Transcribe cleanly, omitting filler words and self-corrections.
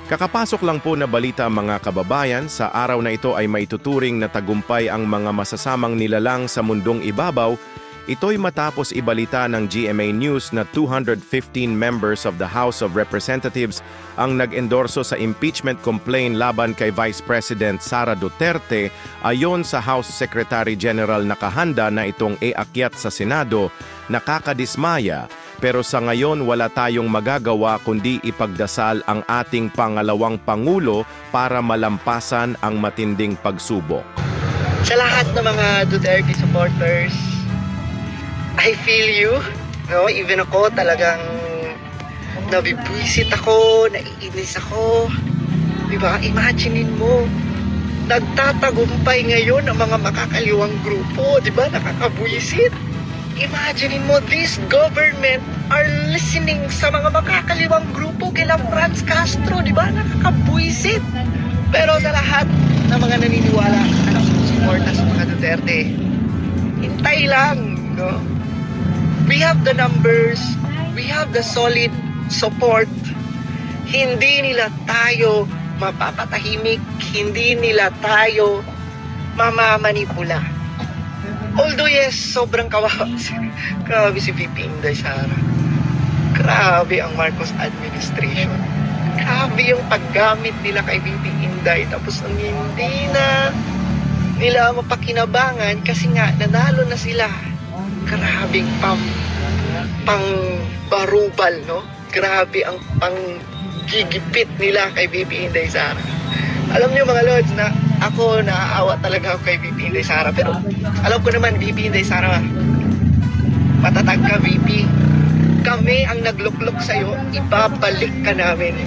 Kakapasok lang po na balita mga kababayan, sa araw na ito ay maituturing na tagumpay ang mga masasamang nilalang sa mundong ibabaw. Ito'y matapos ibalita ng GMA News na 215 members of the House of Representatives ang nag-endorso sa impeachment complaint laban kay Vice President Sara Duterte ayon sa House Secretary General. Nakahanda na itong iakyat sa Senado. Nakakadismaya, pero sa ngayon wala tayong magagawa kundi ipagdasal ang ating pangalawang Pangulo para malampasan ang matinding pagsubok. Sa lahat ng mga Duterte supporters, I feel you, no? Even ako talagang nabibwisit ako, naiinis ako. Diba? Imaginein mo, nagtatagumpay ngayon ang mga makakaliwang grupo, diba? Nakakabwisit. Imaginein mo, this government are listening sa mga makakaliwang grupo kila Franz Castro, diba? Nakakabwisit. Pero sa lahat ng mga naniniwala na sumusuporta sa mga Duterte, hintay lang, no? We have the numbers, we have the solid support. Hindi nila tayo mapapatahimik, hindi nila tayo mamamanipula. Although yes, sobrang grabe si VP Inday Sara. Grabe ang Marcos administration. Grabe yung paggamit nila kay VP Inday. Tapos ang hindi na nila mapakinabangan kasi nga nanalo na sila. Grabing pang-barubal, no? Grabe ang pang-gigipit nila kay VP Inday Sara. Alam niyo mga Lods na ako naaawa talaga ako kay VP Inday Sara. Pero alam ko naman VP Inday Sara, matatag ka VP. Kami ang nagluklok sa'yo, ibabalik ka namin.